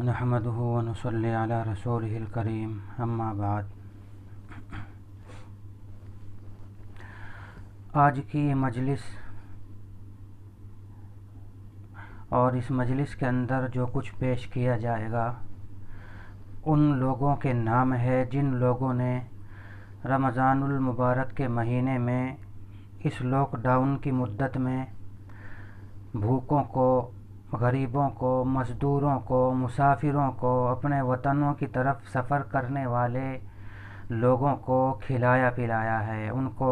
نحمده ونصلي على رسوله الكريم اما بعد۔ آج کی یہ مجلس اور اس مجلس کے اندر جو کچھ پیش کیا جائے گا ان لوگوں کے نام ہے جن لوگوں نے رمضان المبارک کے مہینے میں اس لاک ڈاؤن کی مدت میں بھوکوں کو، غریبوں کو، مزدوروں کو، مسافروں کو، اپنے وطنوں کی طرف سفر کرنے والے لوگوں کو کھلایا پلایا ہے، ان کو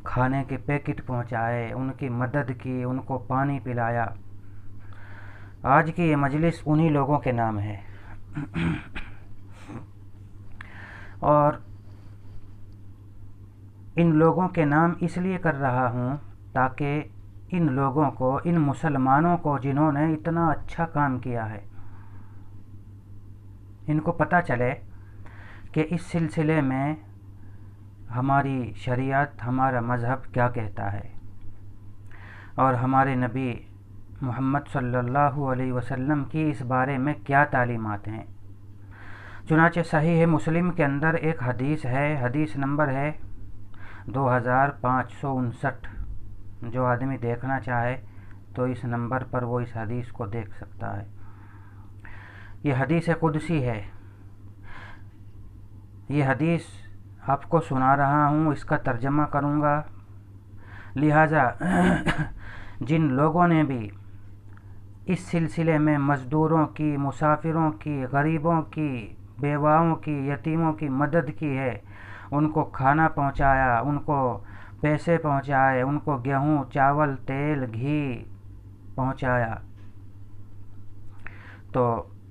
کھانے کے پیکٹ پہنچائے، ان کی مدد کی، ان کو پانی پلایا۔ آج کی یہ مجلس انہی لوگوں کے نام ہے اور ان لوگوں کے نام اس لیے کر رہا ہوں تاکہ ان لوگوں کو، ان مسلمانوں کو جنہوں نے اتنا اچھا کام کیا ہے، ان کو پتہ چلے کہ اس سلسلے میں ہماری شریعت، ہمارا مذہب کیا کہتا ہے اور ہمارے نبی محمد صلی اللہ علیہ وسلم کی اس بارے میں کیا تعلیمات ہیں۔ چنانچہ صحیح مسلم کے اندر ایک حدیث ہے، حدیث نمبر ہے 2559۔ جو آدمی دیکھنا چاہے تو اس نمبر پر وہ اس حدیث کو دیکھ سکتا ہے۔ یہ حدیث قدسی ہے۔ یہ حدیث آپ کو سنا رہا ہوں، اس کا ترجمہ کروں گا، لہٰذا جن لوگوں نے بھی اس سلسلے میں مزدوروں کی، مسافروں کی، غریبوں کی، بیواؤں کی، یتیموں کی مدد کی ہے، ان کو کھانا پہنچایا، ان کو پیسے پہنچائے، ان کو گیہوں، چاول، تیل، گھی پہنچایا، تو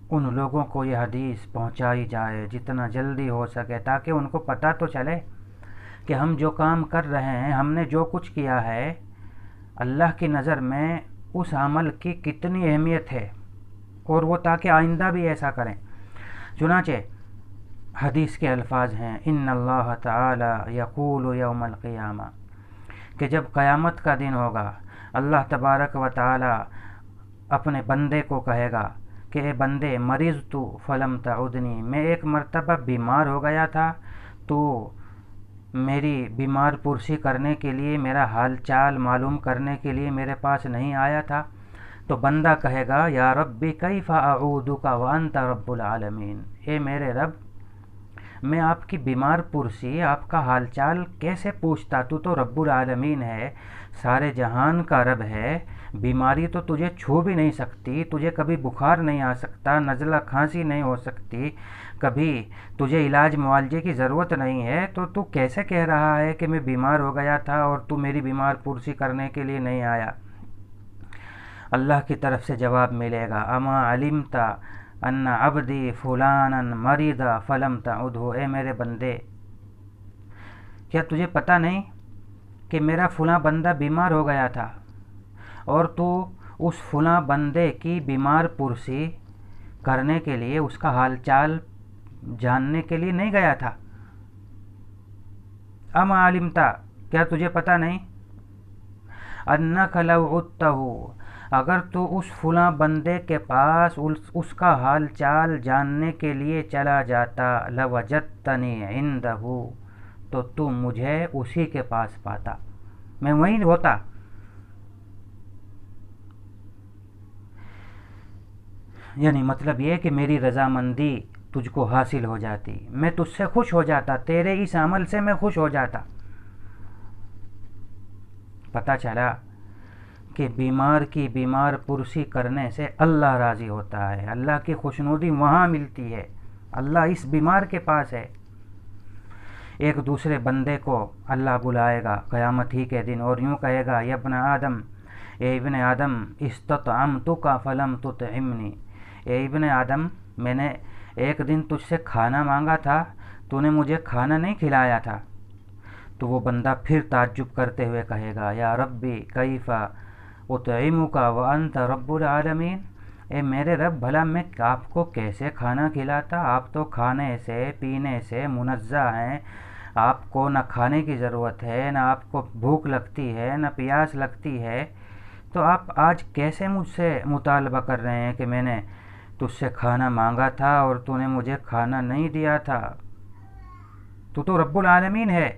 ان لوگوں کو یہ حدیث پہنچائی جائے جتنا جلدی ہو سکے، تاکہ ان کو پتہ تو چلے کہ ہم جو کام کر رہے ہیں، ہم نے جو کچھ کیا ہے، اللہ کی نظر میں اس عمل کی کتنی اہمیت ہے، اور وہ تاکہ آئندہ بھی ایسا کریں۔ چنانچہ حدیث کے الفاظ ہیں، ان اللہ تعالی یقول یوم القیامہ، کہ جب قیامت کا دن ہوگا اللہ تبارک و تعالی اپنے بندے کو کہے گا کہ اے بندے، مرضت فلم تعدنی، میں ایک مرتبہ بیمار ہو گیا تھا، تو میری بیمار پرسی کرنے کے لیے، میرا حال چال معلوم کرنے کے لیے میرے پاس نہیں آیا تھا۔ تو بندہ کہے گا، یا ربی کیف اعودک وانت رب العالمین، اے میرے رب، میں آپ کی بیمار پرسی، آپ کا حال چال کیسے پوچھتا، تو رب العالمین ہے، سارے جہان کا رب ہے، بیماری تو تجھے چھو بھی نہیں سکتی، تجھے کبھی بخار نہیں آ سکتا، نزلہ کھانسی نہیں ہو سکتی، کبھی تجھے علاج معالجے کی ضرورت نہیں ہے، تو کیسے کہہ رہا ہے کہ میں بیمار ہو گیا تھا اور تو میری بیمار پرسی کرنے کے لیے نہیں آیا؟ اللہ کی طرف سے جواب ملے گا، اما علمت ان عبدی فلانا مرض فلم تعدہ، اے میرے بندے، کیا تجھے پتہ نہیں کہ میرا فلاں بندہ بیمار ہو گیا تھا اور تو اس فلاں بندے کی بیمار پرسی کرنے کے لیے، اس کا حال چال جاننے کے لیے نہیں گیا تھا؟ اما علمت، کیا تجھے پتہ نہیں، انک لو عدتہ، اگر تو اس فلاں بندے کے پاس اس کا حال چال جاننے کے لیے چلا جاتا، لوجدتنی عندہ، تو مجھے اسی کے پاس پاتا، میں وہیں ہوتا۔ یعنی مطلب یہ کہ میری رضامندی تجھ کو حاصل ہو جاتی، میں تجھ سے خوش ہو جاتا، تیرے اس عمل سے میں خوش ہو جاتا۔ پتہ چلا کہ بیمار کی بیمار پرسی کرنے سے اللہ راضی ہوتا ہے، اللہ کی خوشنودی وہاں ملتی ہے، اللہ اس بیمار کے پاس ہے۔ ایک دوسرے بندے کو اللہ بلائے گا قیامت ہی کے دن اور یوں کہے گا، یا ابن آدم، اے ابن آدم، استطعمتک فلم تطعمنی، اے ابن آدم، میں نے ایک دن تجھ سے کھانا مانگا تھا، تو نے مجھے کھانا نہیں کھلایا تھا۔ تو وہ بندہ پھر تعجب کرتے ہوئے کہے گا، یا ربی کیف اطعمک وانت رب العالمین، اے میرے رب، بھلا میں آپ کو کیسے کھانا کھلاتا، آپ تو کھانے سے پینے سے منزہ ہیں، آپ کو نہ کھانے کی ضرورت ہے، نہ آپ کو بھوک لگتی ہے، نہ پیاس لگتی ہے، تو آپ آج کیسے مجھ سے مطالبہ کر رہے ہیں کہ میں نے تجھ سے کھانا مانگا تھا اور تو نے مجھے کھانا نہیں دیا تھا. تو رب العالمین ہے،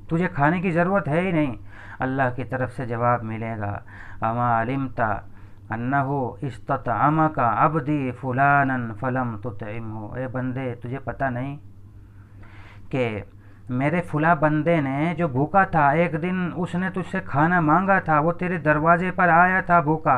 تجھے کھانے کی ضرورت ہے ہی نہیں. اللہ کی طرف سے جواب ملے گا، اما علمت انہ استطعمک عبدی فلانا فلم تطعمہ. اے بندے تجھے پتہ نہیں کہ میرے فلاں بندے نے جو بھوکا تھا، ایک دن اس نے تجھ سے کھانا مانگا تھا، وہ تیرے دروازے پر آیا تھا بھوکا،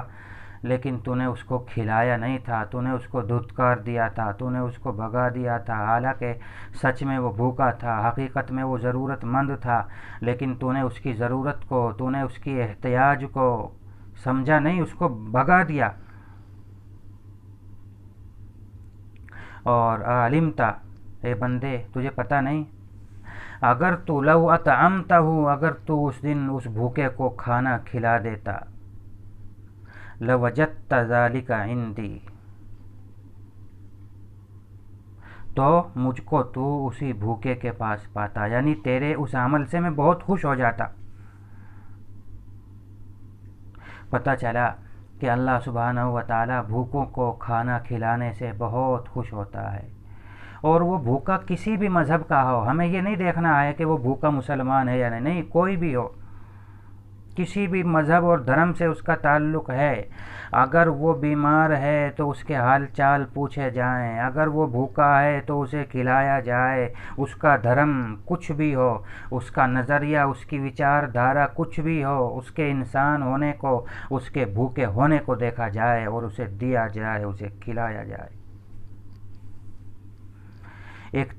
لیکن تو نے اس کو کھلایا نہیں تھا، تو نے اس کو دھتکار دیا تھا، تو نے اس کو بھگا دیا تھا. حالانکہ سچ میں وہ بھوکا تھا، حقیقت میں وہ ضرورت مند تھا، لیکن تو نے اس کی ضرورت کو، تو نے اس کی احتیاج کو سمجھا نہیں، اس کو بھگا دیا. اور علمت، اے بندے تجھے پتہ نہیں، اگر تو لو اطعمتہ، اگر تو اس دن اس بھوکے کو کھانا کھلا دیتا، لوجدت ذلک عندی، تو مجھ کو تو اسی بھوکے کے پاس پاتا، یعنی تیرے اس عمل سے میں بہت خوش ہو جاتا. پتہ چلا کہ اللہ سبحانہ و تعالی بھوکوں کو کھانا کھلانے سے بہت خوش ہوتا ہے. اور وہ بھوکا کسی بھی مذہب کا ہو، ہمیں یہ نہیں دیکھنا ہے کہ وہ بھوکا مسلمان ہے یا نہیں، کوئی بھی ہو، کسی بھی مذہب اور دھرم سے اس کا تعلق ہے. اگر وہ بیمار ہے تو اس کے حال چال پوچھے جائیں، اگر وہ بھوکا ہے تو اسے کھلایا جائے. اس کا دھرم کچھ بھی ہو، اس کا نظریہ، اس کی وچار دھارا کچھ بھی ہو، اس کے انسان ہونے کو، اس کے بھوکے ہونے کو دیکھا جائے اور اسے دیا جائے، اسے کھلایا جائے. ایک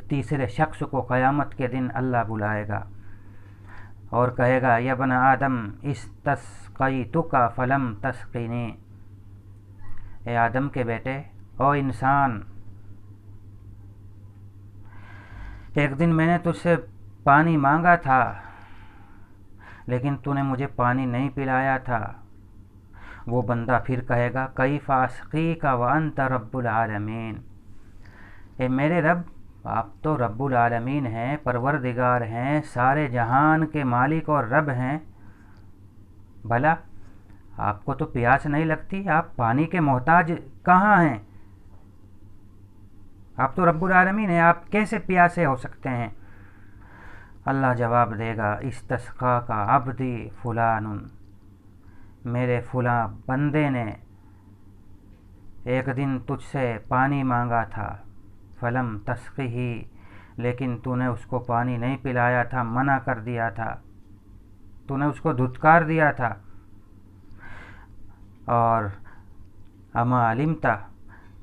تیسرے شخص کو قیامت کے دن اللہ بلائے گا اور کہے گا، یا ابن آدم استسقیتک فلم تسقنی. اے آدم کے بیٹے، او انسان، ایک دن میں نے تجھ سے پانی مانگا تھا لیکن تو نے مجھے پانی نہیں پلایا تھا. وہ بندہ پھر کہے گا، کیف اسقیک وانت رب العالمین. اے میرے رب، آپ تو رب العالمین ہیں، پروردگار ہیں، سارے جہان کے مالک اور رب ہیں، بھلا آپ کو تو پیاس نہیں لگتی؟ آپ پانی کے محتاج کہاں ہیں؟ آپ تو رب العالمین ہیں، آپ کیسے پیاسے ہو سکتے ہیں؟ اللہ جواب دے گا، استسقا کا عبدی فلان، میرے فلاں بندے نے ایک دن تجھ سے پانی مانگا تھا، فلم تسقیہ، لیکن تو نے اس کو پانی نہیں پلایا تھا، منع کر دیا تھا، تو نے اس کو دھتکار دیا تھا. اور اما علمت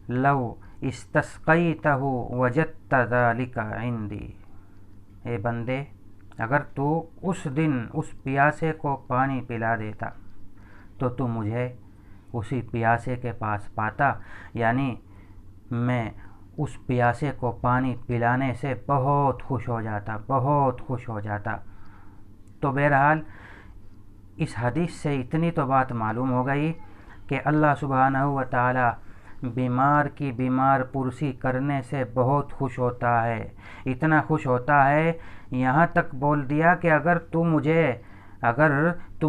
لو استسقیتہ وجدت ذلک عندی. اے بندے، اگر تو اس دن اس پیاسے کو پانی پلا دیتا تو مجھے اسی پیاسے کے پاس پاتا، یعنی میں اس پیاسے کو پانی پلانے سے بہت خوش ہو جاتا، بہت خوش ہو جاتا. تو بہرحال اس حدیث سے اتنی تو بات معلوم ہو گئی کہ اللہ سبحانہ و تعالی بیمار کی بیمار پرسی کرنے سے بہت خوش ہوتا ہے. اتنا خوش ہوتا ہے یہاں تک بول دیا کہ اگر تو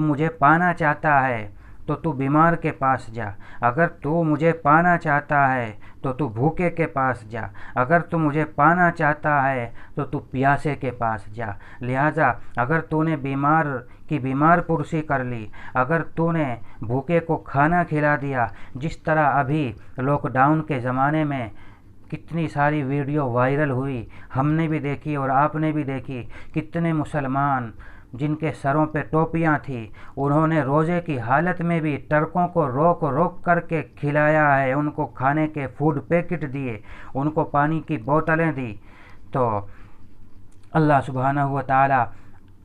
مجھے پانا چاہتا ہے تو بیمار کے پاس جا، اگر تو مجھے پانا چاہتا ہے تو بھوکے کے پاس جا، اگر تو مجھے پانا چاہتا ہے تو پیاسے کے پاس جا. لہٰذا اگر تو نے بیمار کی بیمار پرسی کر لی، اگر تو نے بھوکے کو کھانا کھلا دیا، جس طرح ابھی لاک ڈاؤن کے زمانے میں کتنی ساری ویڈیو وائرل ہوئی، ہم نے بھی دیکھی اور آپ نے بھی دیکھی، کتنے مسلمان جن کے سروں پہ ٹوپیاں تھیں، انہوں نے روزے کی حالت میں بھی ٹرکوں کو روک روک کر کے کھلایا ہے، ان کو کھانے کے فوڈ پیکٹ دیے، ان کو پانی کی بوتلیں دی. تو اللہ سبحانہ و تعالی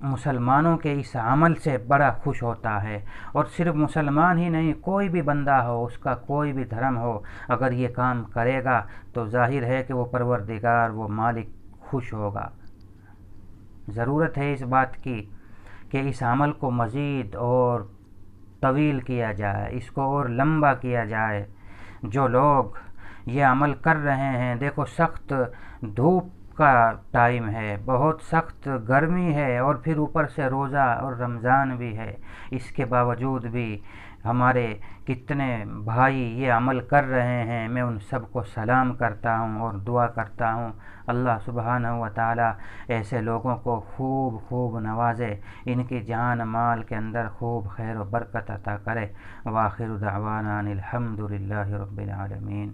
مسلمانوں کے اس عمل سے بڑا خوش ہوتا ہے. اور صرف مسلمان ہی نہیں، کوئی بھی بندہ ہو، اس کا کوئی بھی دھرم ہو، اگر یہ کام کرے گا تو ظاہر ہے کہ وہ پروردگار، وہ مالک خوش ہوگا. ضرورت ہے اس بات کی کہ اس عمل کو مزید اور طویل کیا جائے، اس کو اور لمبا کیا جائے. جو لوگ یہ عمل کر رہے ہیں، دیکھو سخت دھوپ کا ٹائم ہے، بہت سخت گرمی ہے، اور پھر اوپر سے روزہ اور رمضان بھی ہے، اس کے باوجود بھی ہمارے کتنے بھائی یہ عمل کر رہے ہیں. میں ان سب کو سلام کرتا ہوں اور دعا کرتا ہوں اللہ سبحانہ و تعالی ایسے لوگوں کو خوب خوب نوازے، ان کی جان مال کے اندر خوب خیر و برکت عطا کرے. وآخر دعوانا ان الحمد للہ رب العالمین.